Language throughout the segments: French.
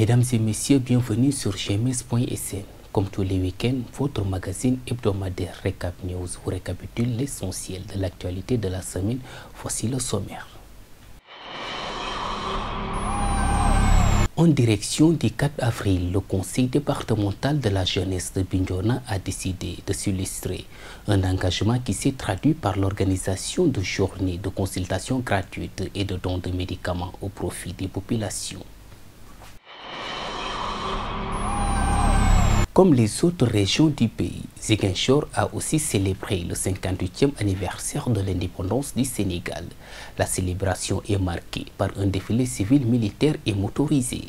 Mesdames et messieurs, bienvenue sur gms.sn. Comme tous les week-ends, votre magazine hebdomadaire Recap News vous récapitule l'essentiel de l'actualité de la semaine. Voici le sommaire. En direction du 4 avril, le Conseil départemental de la jeunesse de Bignona a décidé de s'illustrer. Un engagement qui s'est traduit par l'organisation de journées de consultation gratuites et de dons de médicaments au profit des populations. Comme les autres régions du pays, Ziguinchor a aussi célébré le 58e anniversaire de l'indépendance du Sénégal. La célébration est marquée par un défilé civil, militaire et motorisé.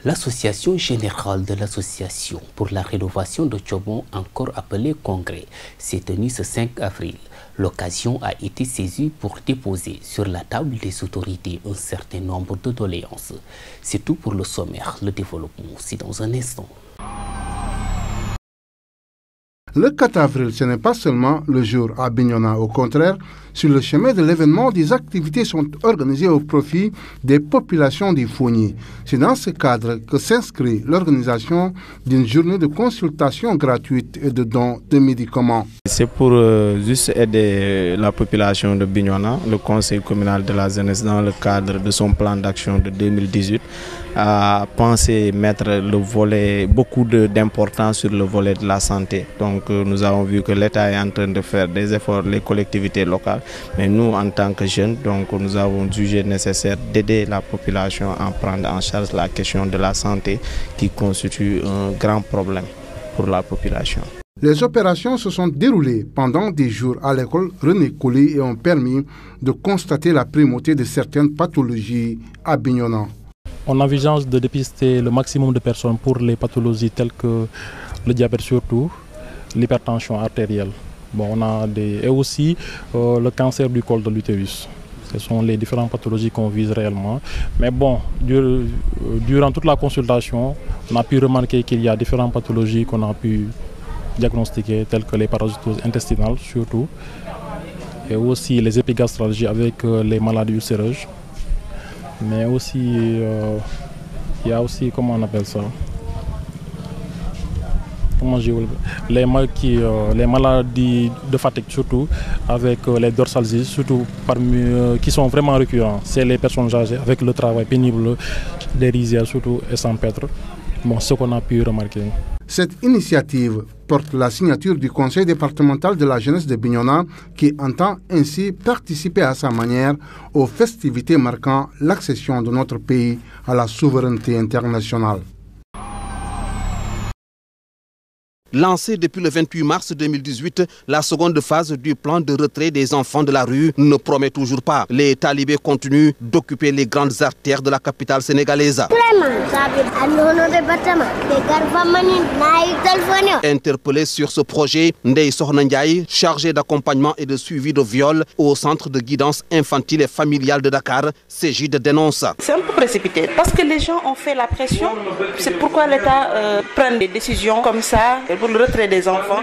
L'Association générale de l'Association pour la rénovation de Tchobon, encore appelée Congrès, s'est tenue ce 5 avril. L'occasion a été saisie pour déposer sur la table des autorités un certain nombre de doléances. C'est tout pour le sommaire. Le développement, c'est dans un instant. Le 4 avril, ce n'est pas seulement le jour à Bignona. Au contraire, sur le chemin de l'événement, des activités sont organisées au profit des populations du Fougni. C'est dans ce cadre que s'inscrit l'organisation d'une journée de consultation gratuite et de dons de médicaments. C'est pour juste aider la population de Bignona, le conseil communal de la jeunesse, dans le cadre de son plan d'action de 2018, à penser mettre le volet, beaucoup d'importance sur le volet de la santé. Donc nous avons vu que l'État est en train de faire des efforts, les collectivités locales, mais nous en tant que jeunes, donc nous avons jugé nécessaire d'aider la population à prendre en charge la question de la santé qui constitue un grand problème pour la population. Les opérations se sont déroulées pendant des jours à l'école René Coly et ont permis de constater la primauté de certaines pathologies à Bignona. On envisage de dépister le maximum de personnes pour les pathologies telles que le diabète surtout, l'hypertension artérielle. Bon, on a et aussi le cancer du col de l'utérus. Ce sont les différentes pathologies qu'on vise réellement. Mais bon, durant toute la consultation, on a pu remarquer qu'il y a différentes pathologies qu'on a pu diagnostiquer, telles que les parasitoses intestinales surtout, et aussi les épigastralgies avec les maladies ulcéreuses. Mais aussi, il y a aussi, comment on appelle ça, les maladies de fatigue surtout, avec les dorsalgies, surtout qui sont vraiment récurrents. C'est les personnes âgées avec le travail pénible des rizières surtout et sans paître. Bon, ce qu'on a pu remarquer. Cette initiative porte la signature du Conseil départemental de la jeunesse de Bignona qui entend ainsi participer à sa manière aux festivités marquant l'accession de notre pays à la souveraineté internationale. Lancée depuis le 28 mars 2018, la seconde phase du plan de retrait des enfants de la rue ne promet toujours pas. Les talibés continuent d'occuper les grandes artères de la capitale sénégalaise. Interpellé sur ce projet, Ndeye Sokhna Ndiaye, chargé d'accompagnement et de suivi de viol au centre de guidance infantile et familiale de Dakar, s'agit de dénonce. C'est un peu précipité parce que les gens ont fait la pression. C'est pourquoi l'État prend des décisions comme ça. Pour le retrait des enfants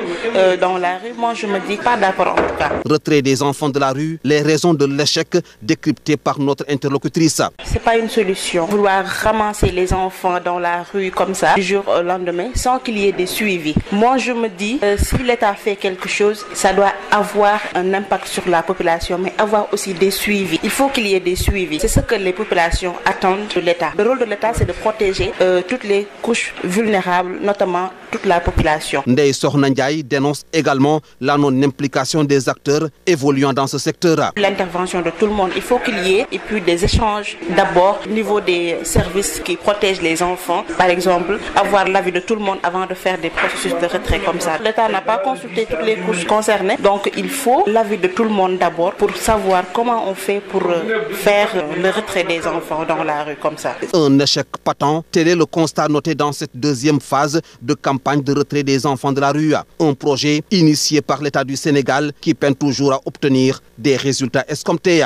dans la rue, moi je me dis pas d'accord en tout cas. Retrait des enfants de la rue, les raisons de l'échec décryptées par notre interlocutrice. C'est pas une solution. Vouloir ramasser les enfants dans la rue comme ça, du jour au lendemain, sans qu'il y ait des suivis. Moi je me dis, si l'État fait quelque chose, ça doit avoir un impact sur la population, mais avoir aussi des suivis. Il faut qu'il y ait des suivis. C'est ce que les populations attendent de l'État. Le rôle de l'État, c'est de protéger toutes les couches vulnérables, notamment toute la population. Ndeye Sokhna Ndiaye dénonce également la non-implication des acteurs évoluant dans ce secteur. L'intervention de tout le monde, il faut qu'il y ait et puis des échanges d'abord au niveau des services qui protègent les enfants. Par exemple, avoir l'avis de tout le monde avant de faire des processus de retrait comme ça. L'État n'a pas consulté toutes les couches concernées, donc il faut l'avis de tout le monde d'abord pour savoir comment on fait pour faire le retrait des enfants dans la rue comme ça. Un échec patent, tel est le constat noté dans cette deuxième phase de campagne de retrait des enfants de la rue. Un projet initié par l'État du Sénégal qui peine toujours à obtenir des résultats escomptés.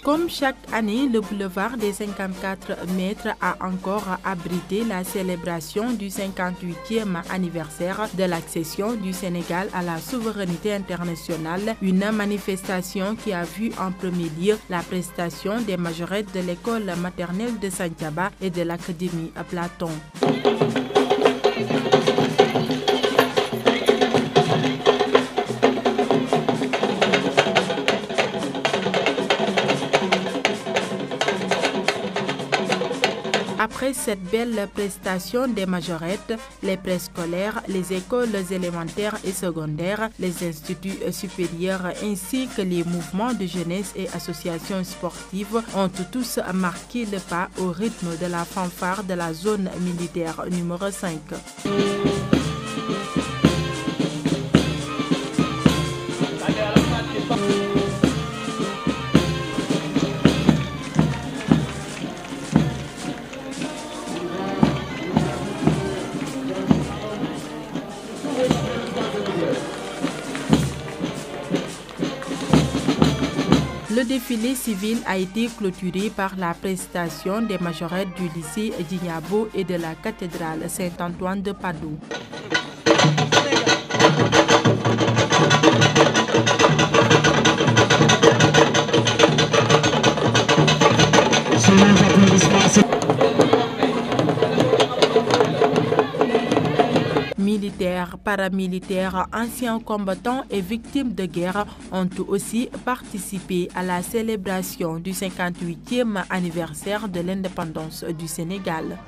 Comme chaque année, le boulevard des 54 mètres a encore abrité la célébration du 58e anniversaire de l'accession du Sénégal à la souveraineté internationale, une manifestation qui a vu en premier lieu la prestation des majorettes de l'école maternelle de Santhiaba et de l'Académie à Platon. Après cette belle prestation des majorettes, les préscolaires, les écoles élémentaires et secondaires, les instituts supérieurs ainsi que les mouvements de jeunesse et associations sportives ont tous marqué le pas au rythme de la fanfare de la zone militaire numéro 5. Le défilé civil a été clôturé par la prestation des majorettes du lycée Djignabo et de la cathédrale Saint-Antoine de Padoue. Militaires, paramilitaires, anciens combattants et victimes de guerre ont aussi participé à la célébration du 58e anniversaire de l'indépendance du Sénégal.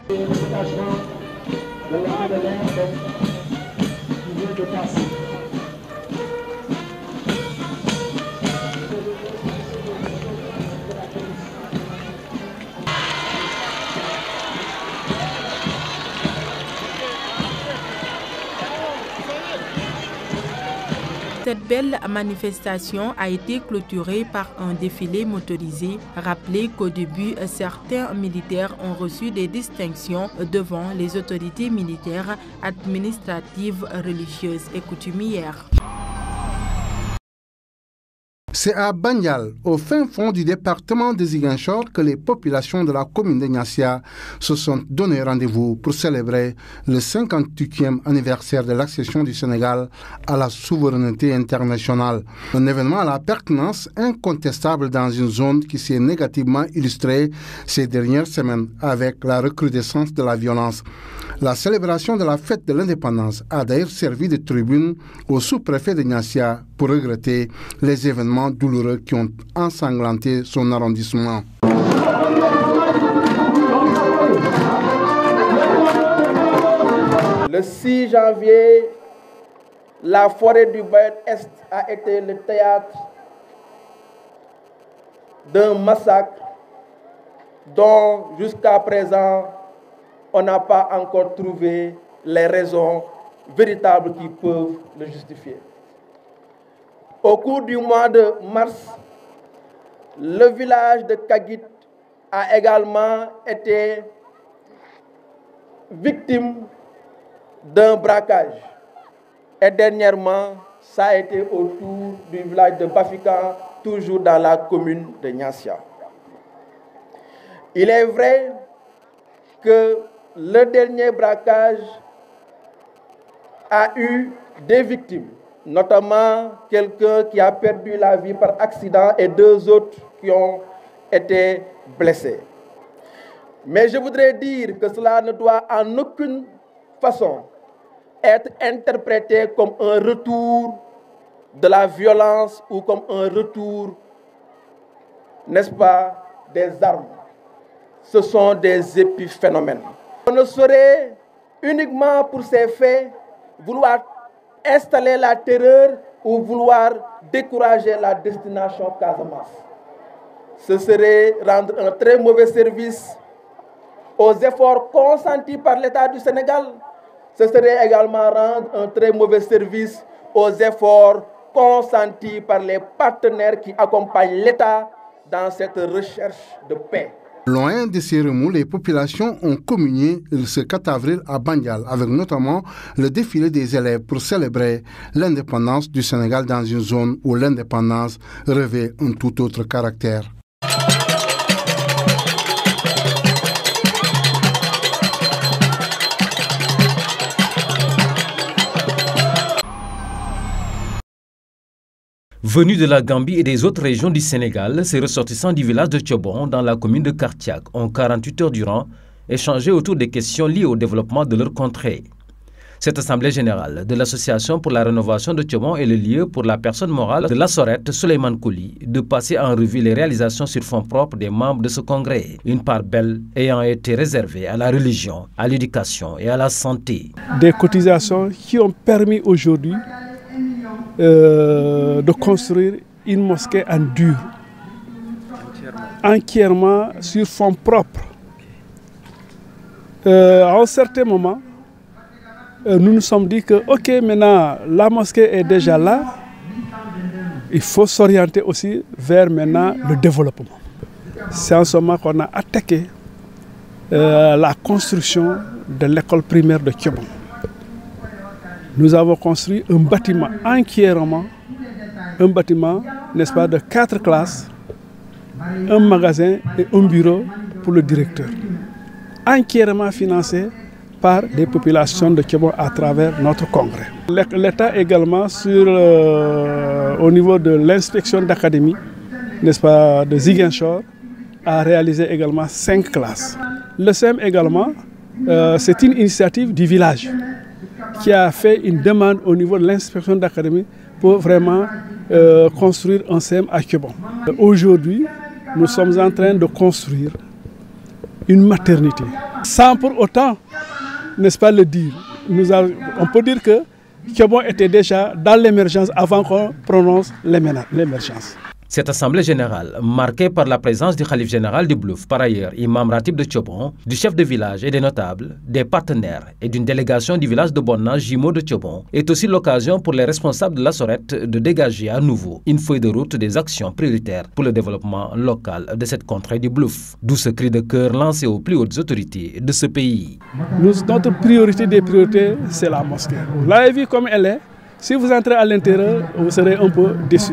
Cette belle manifestation a été clôturée par un défilé motorisé. Rappelez qu'au début, certains militaires ont reçu des distinctions devant les autorités militaires, administratives, religieuses et coutumières. C'est à Bandial, au fin fond du département de Ziguinchor, que les populations de la commune de Niassia se sont donné rendez-vous pour célébrer le 58e anniversaire de l'accession du Sénégal à la souveraineté internationale. Un événement à la pertinence incontestable dans une zone qui s'est négativement illustrée ces dernières semaines avec la recrudescence de la violence. La célébration de la fête de l'indépendance a d'ailleurs servi de tribune au sous-préfet de Niassia pour regretter les événements douloureux qui ont ensanglanté son arrondissement. Le 6 janvier, la forêt du Bayeux-Est a été le théâtre d'un massacre dont jusqu'à présent on n'a pas encore trouvé les raisons véritables qui peuvent le justifier. Au cours du mois de mars, le village de Kagit a également été victime d'un braquage. Et dernièrement, ça a été autour du village de Bafika, toujours dans la commune de Niassia. Il est vrai que le dernier braquage a eu des victimes, notamment quelqu'un qui a perdu la vie par accident et 2 autres qui ont été blessés. Mais je voudrais dire que cela ne doit en aucune façon être interprété comme un retour de la violence ou comme un retour, n'est-ce pas, des armes. Ce sont des épiphénomènes. On ne saurait uniquement pour ces faits vouloir installer la terreur ou vouloir décourager la destination Casamance. Ce serait rendre un très mauvais service aux efforts consentis par l'État du Sénégal. Ce serait également rendre un très mauvais service aux efforts consentis par les partenaires qui accompagnent l'État dans cette recherche de paix. Loin de ces remous, les populations ont communié ce 4 avril à Bandial, avec notamment le défilé des élèves pour célébrer l'indépendance du Sénégal dans une zone où l'indépendance revêt un tout autre caractère. Venus de la Gambie et des autres régions du Sénégal, ces ressortissants du village de Thiobon dans la commune de Kartiack ont 48 heures durant échangé autour des questions liées au développement de leur contrée. Cette assemblée générale de l'association pour la rénovation de Thiobon est le lieu pour la personne morale de la Sorette, Souleymane Kouli, de passer en revue les réalisations sur fonds propres des membres de ce congrès, une part belle ayant été réservée à la religion, à l'éducation et à la santé. Des cotisations qui ont permis aujourd'hui de construire une mosquée en dur, entièrement sur fonds propres. À un certain moment, nous nous sommes dit que, ok, maintenant la mosquée est déjà là, il faut s'orienter aussi vers maintenant le développement. C'est en ce moment qu'on a attaqué la construction de l'école primaire de Thiobon. Nous avons construit un bâtiment entièrement, n'est-ce pas, de 4 classes, un magasin et un bureau pour le directeur, entièrement financé par des populations de Thiobon à travers notre congrès. L'État également, au niveau de l'inspection d'académie, n'est-ce pas, de Ziguinchor, a réalisé également 5 classes. Le SEM également, c'est une initiative du village qui a fait une demande au niveau de l'inspection d'académie pour vraiment construire un SEM à Thiobon. Aujourd'hui, nous sommes en train de construire une maternité. Sans pour autant, n'est-ce pas, le dire, on peut dire que Thiobon était déjà dans l'émergence avant qu'on prononce l'émergence. Cette assemblée générale, marquée par la présence du khalife général du Blouf, par ailleurs imam ratib de Thiobon, du chef de village et des notables, des partenaires et d'une délégation du village de Bonna, jumeau de Thiobon, est aussi l'occasion pour les responsables de la Sorette de dégager à nouveau une feuille de route des actions prioritaires pour le développement local de cette contrée du Blouf. D'où ce cri de cœur lancé aux plus hautes autorités de ce pays. Notre priorité des priorités, c'est la mosquée. Vous l'avez vu comme elle est. Si vous entrez à l'intérieur, vous serez un peu déçus.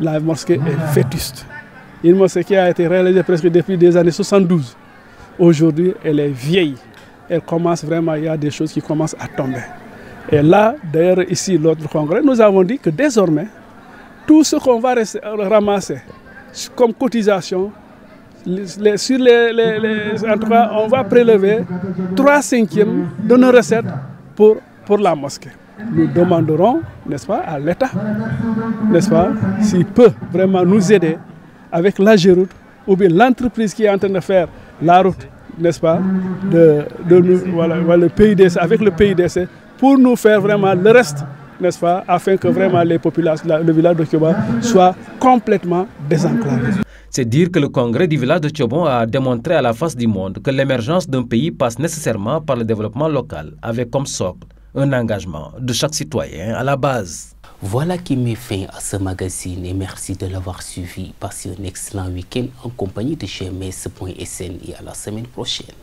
La mosquée est vétuste. Une mosquée qui a été réalisée presque depuis les années 72. Aujourd'hui, elle est vieille. Elle commence vraiment, il y a des choses qui commencent à tomber. Et là, d'ailleurs, ici, l'autre congrès, nous avons dit que désormais, tout ce qu'on va ramasser comme cotisation, en tout cas, on va prélever 3/5 de nos recettes pour la mosquée. Nous demanderons, n'est-ce pas, à l'État, n'est-ce pas, s'il peut vraiment nous aider avec la Géroute ou bien l'entreprise qui est en train de faire la route, n'est-ce pas, le PIDC, avec le PIDC, pour nous faire vraiment le reste, n'est-ce pas, afin que vraiment les populations, le village de Thiobon soit complètement désenclavé. C'est dire que le congrès du village de Thiobon a démontré à la face du monde que l'émergence d'un pays passe nécessairement par le développement local, avec comme socle un engagement de chaque citoyen à la base. Voilà qui met fin à ce magazine et merci de l'avoir suivi. Passez un excellent week-end en compagnie de GMS.sn et à la semaine prochaine.